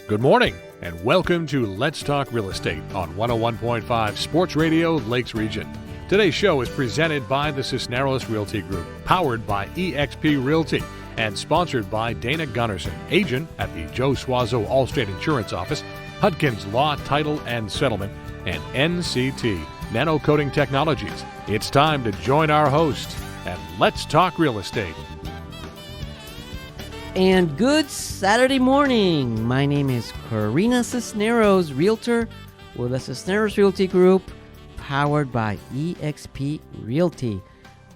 Good morning, and welcome to Let's Talk Real Estate on 101.5 Sports Radio Lakes Region. Today's show is presented by the Cisneros Realty Group, powered by eXp Realty, and sponsored by Dana Gunnarsson, agent at the Joe Suazo Allstate Insurance Office, Hudkins Law, Title and Settlement, and NCT, Nano Coating Technologies. It's time to join our host at Let's Talk Real Estate. And good Saturday morning. My name is Corina Cisneros, Realtor with the Cisneros Realty Group, powered by eXp Realty.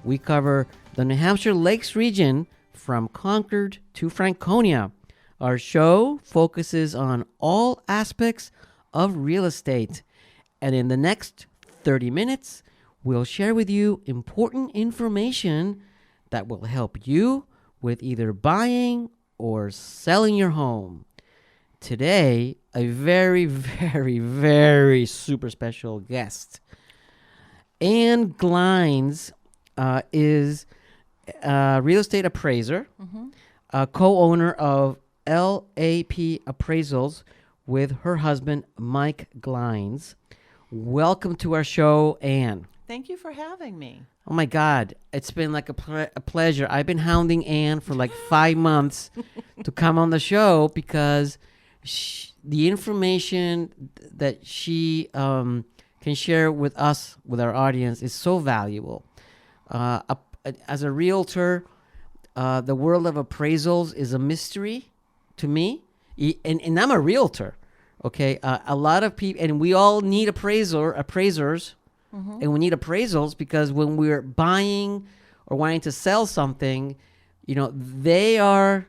We cover the New Hampshire Lakes region from Concord to Franconia. Our show focuses on all aspects of real estate. And in the next 30 minutes, we'll share with you important information that will help you with either buying or selling your home. Today, a very, very, very super special guest. Anne Glines is a real estate appraiser, a co-owner of LAP Appraisals with her husband, Mike Glines. Welcome to our show, Anne. Thank you for having me. Oh my God, it's been like a pleasure. I've been hounding Anne for like 5 months to come on the show because the information that she can share with us, with our audience, is so valuable. As a realtor, the world of appraisals is a mystery to me, and I'm a realtor. Okay, a lot of people, and we all need appraisers. And we need appraisals because when we're buying or wanting to sell something, you know, they are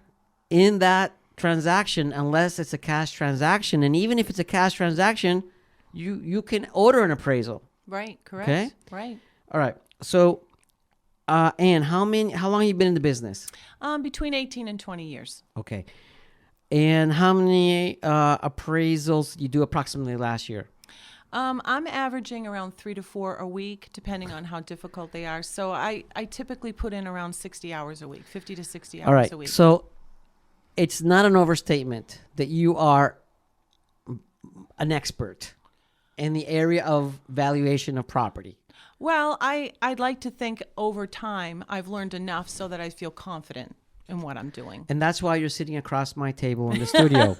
in that transaction unless it's a cash transaction. And even if it's a cash transaction, you can order an appraisal. Right, correct. Okay? Right. All right. So, Anne, how long have you been in the business? Between 18 and 20 years. Okay. And how many appraisals you do approximately last year? I'm averaging around 3 to 4 a week, depending on how difficult they are. So I typically put in around 60 hours a week, 50 to 60 hours a week. So it's not an overstatement that you are an expert in the area of valuation of property. Well, I'd like to think over time I've learned enough so that I feel confident in what I'm doing. And that's why you're sitting across my table in the studio.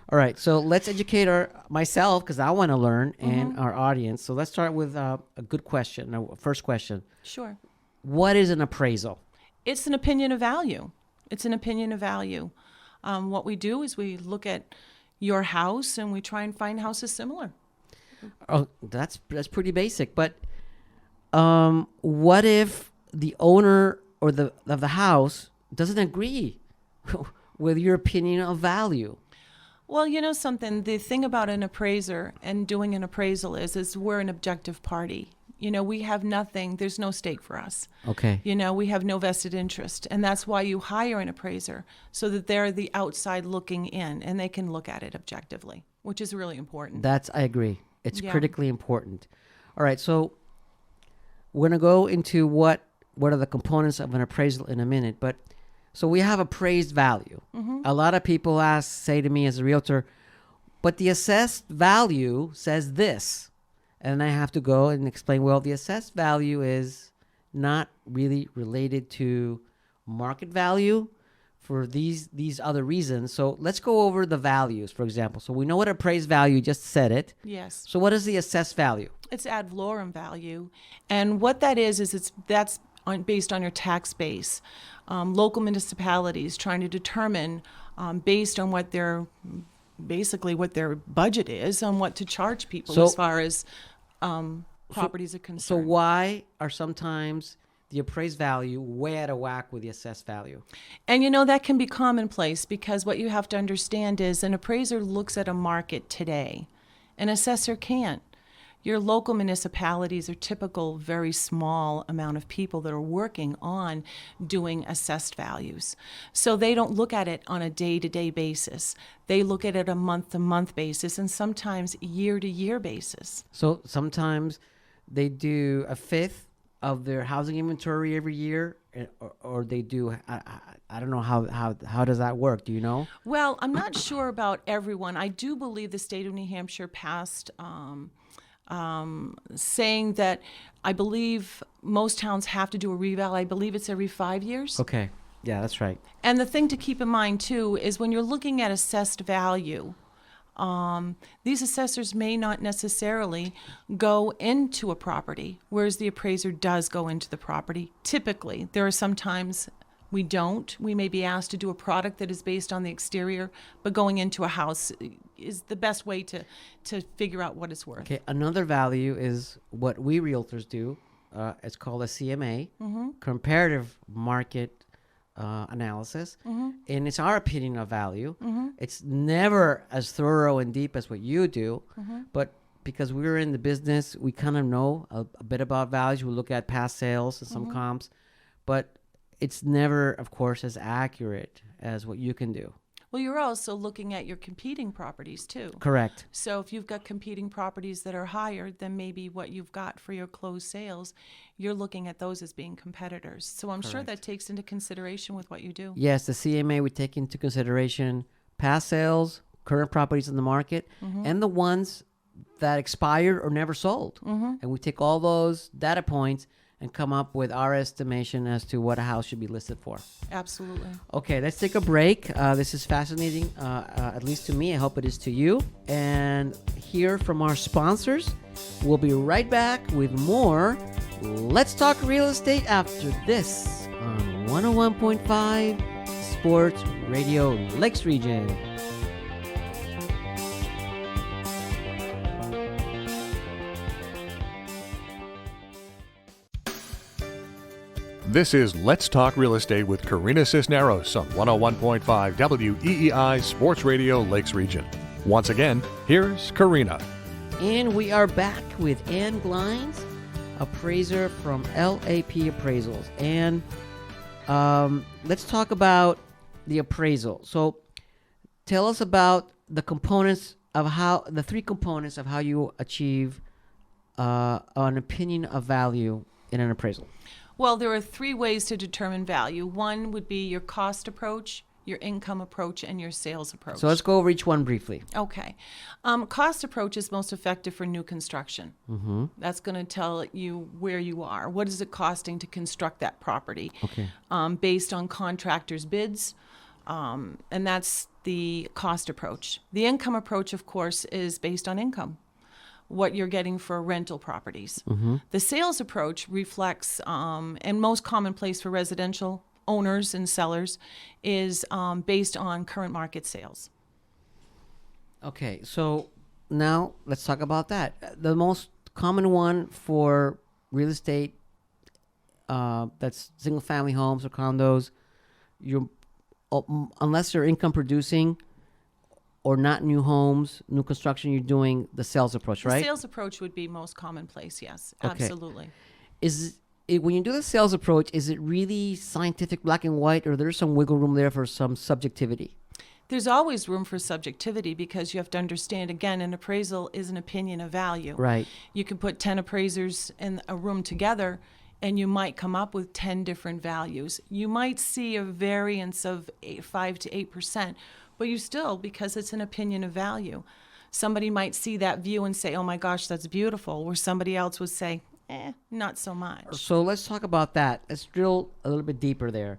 All right, so let's educate myself because I want to learn and our audience. So let's start with a good question. First question. Sure. What is an appraisal? It's an opinion of value. It's an opinion of value. What we do is we look at your house and we try and find houses similar. Oh, that's pretty basic. But what if the owner or of the house doesn't agree with your opinion of value? Well, you know something, the thing about an appraiser and doing an appraisal is we're an objective party. You know, we have nothing, there's no stake for us. Okay. You know, we have no vested interest. And that's why you hire an appraiser, so that they're the outside looking in and they can look at it objectively, which is really important. I agree. It's critically important. All right, so we're going to go into what are the components of an appraisal in a minute, but so we have appraised value. A lot of people say to me as a realtor, but the assessed value says this. And I have to go and explain, well, the assessed value is not really related to market value for these other reasons. So let's go over the values, for example. So we know what appraised value, you just said it. Yes. So what is the assessed value? It's ad valorem value. And what that is that's based on your tax base. Local municipalities trying to determine based on what their budget is on what to charge people as far as properties are concerned. So why are sometimes the appraised value way out of whack with the assessed value? And you know, that can be commonplace because what you have to understand is an appraiser looks at a market today. An assessor can't. Your local municipalities are typical, very small amount of people that are working on doing assessed values. So they don't look at it on a day-to-day basis. They look at it a month-to-month basis and sometimes year-to-year basis. So sometimes they do a fifth of their housing inventory every year, or they do. I don't know how does that work? Do you know? Well, I'm not sure about everyone. I do believe the state of New Hampshire passed saying that I believe most towns have to do a reval. I believe it's every 5 years. Okay. Yeah, that's right. And the thing to keep in mind, too, is when you're looking at assessed value, these assessors may not necessarily go into a property, whereas the appraiser does go into the property. Typically, there are some times we don't. We may be asked to do a product that is based on the exterior, but going into a house is the best way to figure out what it's worth. Okay, another value is what we realtors do. It's called a CMA, comparative market analysis, and it's our opinion of value. It's never as thorough and deep as what you do, but because we're in the business, we kind of know a bit about values. We look at past sales and some comps, but it's never, of course, as accurate as what you can do. Well, you're also looking at your competing properties, too. Correct. So if you've got competing properties that are higher than maybe what you've got for your closed sales, you're looking at those as being competitors. So I'm sure that takes into consideration with what you do. Yes, the CMA would take into consideration past sales, current properties in the market, and the ones that expired or never sold. And we take all those data points and come up with our estimation as to what a house should be listed for. Absolutely. Okay, let's take a break. This is fascinating, at least to me. I hope it is to you. And hear from our sponsors. We'll be right back with more Let's Talk Real Estate after this on 101.5 Sports Radio Lakes Region. This is Let's Talk Real Estate with Corina Cisneros on 101.5 WEEI Sports Radio Lakes Region. Once again, here's Corina. And we are back with Anne Glines, appraiser from LAP Appraisals. And let's talk about the appraisal. So tell us about the components of the three components of how you achieve an opinion of value in an appraisal. Well, there are three ways to determine value. One would be your cost approach, your income approach, and your sales approach. So let's go over each one briefly. Okay. Cost approach is most effective for new construction. That's going to tell you where you are. What is it costing to construct that property? Okay. Based on contractors' bids. And that's the cost approach. The income approach, of course, is based on income, what you're getting for rental properties. The sales approach reflects, and most commonplace for residential owners and sellers, is based on current market sales. Okay, so now let's talk about that. The most common one for real estate, that's single-family homes or condos, unless you're income producing or not new homes, new construction, you're doing the sales approach, right? The sales approach would be most commonplace, yes, Okay. absolutely. When you do the sales approach, is it really scientific, black and white, or there's some wiggle room there for some subjectivity? There's always room for subjectivity because you have to understand, again, an appraisal is an opinion of value. Right. You can put 10 appraisers in a room together and you might come up with 10 different values. You might see a variance of 5 to 8%, but you still, because it's an opinion of value, somebody might see that view and say, oh my gosh, that's beautiful, where somebody else would say, not so much. So let's talk about that. Let's drill a little bit deeper there.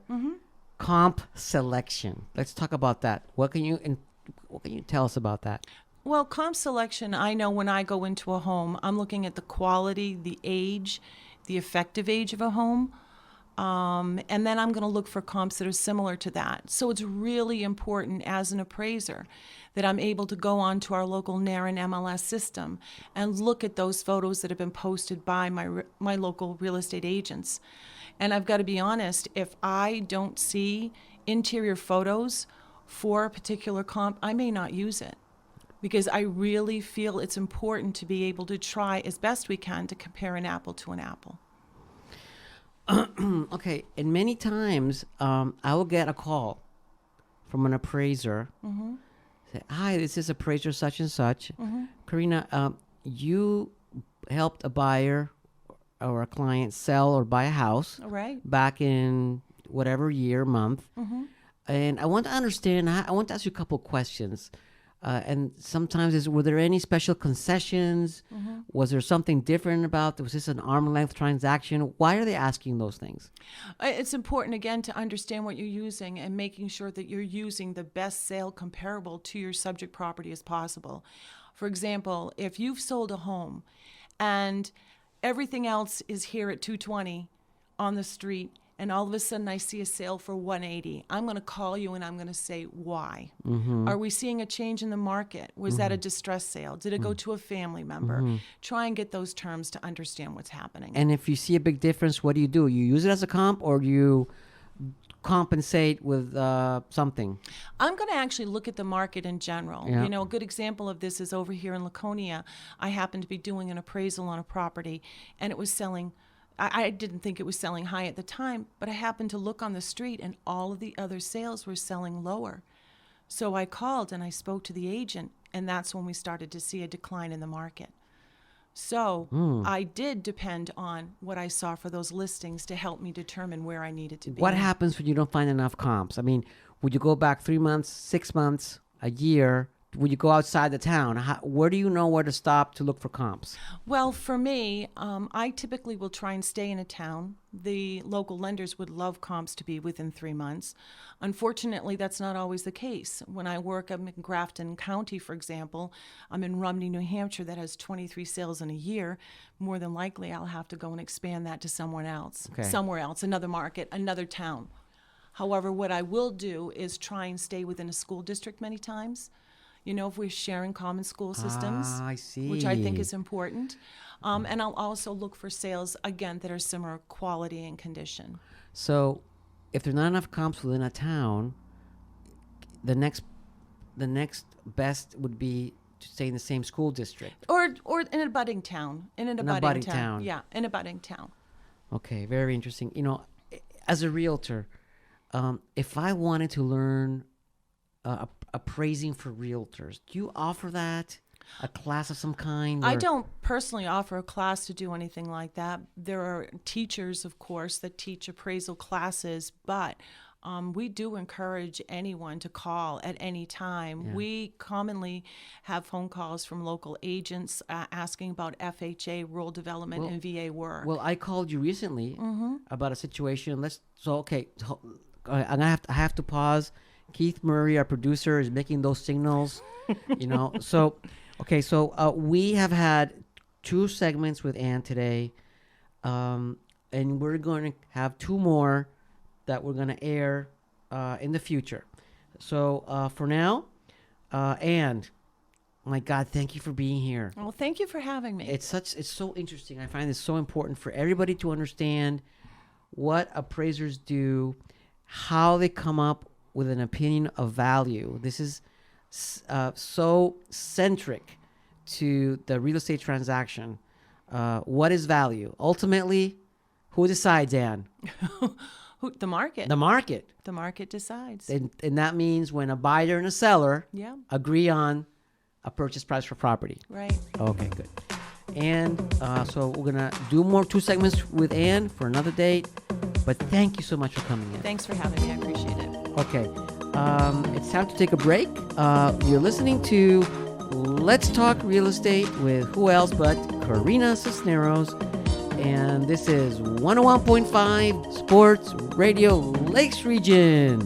Comp selection. Let's talk about that. What can you tell us about that? Well, comp selection, I know when I go into a home, I'm looking at the quality, the age, the effective age of a home. And then I'm going to look for comps that are similar to that. So it's really important as an appraiser that I'm able to go on to our local NARN MLS system and look at those photos that have been posted by my local real estate agents. And I've got to be honest, if I don't see interior photos for a particular comp, I may not use it, because I really feel it's important to be able to try as best we can to compare an apple to an apple. Okay, and many times I will get a call from an appraiser. Say, hi, this is appraiser such and such. Corina, you helped a buyer or a client sell or buy a house All right. back in whatever year, month. Mm-hmm. And I want to understand, I want to ask you a couple questions. And sometimes were there any special concessions? Mm-hmm. Was there something different about, was this an arm length transaction? Why are they asking those things? It's important, again, to understand what you're using and making sure that you're using the best sale comparable to your subject property as possible. For example, if you've sold a home and everything else is here at 220 on the street, and all of a sudden I see a sale for 180, I'm going to call you and I'm going to say, why? Mm-hmm. Are we seeing a change in the market? Was that a distressed sale? Did it go to a family member? Try and get those terms to understand what's happening. And if you see a big difference, what do? You use it as a comp, or do you compensate with something? I'm going to actually look at the market in general. Yeah. You know, a good example of this is over here in Laconia. I happened to be doing an appraisal on a property, and it was selling. I didn't think it was selling high at the time, but I happened to look on the street, and all of the other sales were selling lower. So I called and I spoke to the agent, and that's when we started to see a decline in the market. So I did depend on what I saw for those listings to help me determine where I needed to be. What happens when you don't find enough comps? I mean, would you go back 3 months, 6 months, a year? Would you go outside the town? Where do you know where to stop to look for comps? Well, for me, I typically will try and stay in a town. The local lenders would love comps to be within 3 months. Unfortunately, that's not always the case. When I work in Grafton County, for example, I'm in Rumney, New Hampshire, that has 23 sales in a year. More than likely, I'll have to go and expand that to somewhere else, another market, another town. However, what I will do is try and stay within a school district many times. You know, if we're sharing common school systems, I see. which I think is important. And I'll also look for sales, again, that are similar quality and condition. So if there's not enough comps within a town, the next best would be to stay in the same school district. Or in a budding town. In a budding town. Yeah, in a budding town. Okay, very interesting. You know, as a realtor, if I wanted to learn appraising for realtors, do you offer that? A class of some kind? I don't personally offer a class to do anything like that. There are teachers, of course, that teach appraisal classes, but we do encourage anyone to call at any time. Yeah. We commonly have phone calls from local agents asking about FHA, rural development, and VA work. Well, I called you recently about a situation. I have to pause. Keith Murray, our producer, is making those signals, you know. So we have had 2 segments with Anne today, and we're going to have 2 more that we're going to air in the future. So for now, Anne, my God, thank you for being here. Well, thank you for having me. It's so interesting. I find this so important for everybody to understand what appraisers do, how they come up with an opinion of value. This is so centric to the real estate transaction. What is value? Ultimately, who decides, Anne? The market. The market. The market decides. And that means when a buyer and a seller Yeah. agree on a purchase price for property. Right. Okay, good. And so we're going to do 2 segments with Anne for another date. But thank you so much for coming in. Thanks for having me. I appreciate it. Okay. It's time to take a break. You're listening to Let's Talk Real Estate with who else but Corina Cisneros. And this is 101.5 Sports Radio Lakes Region.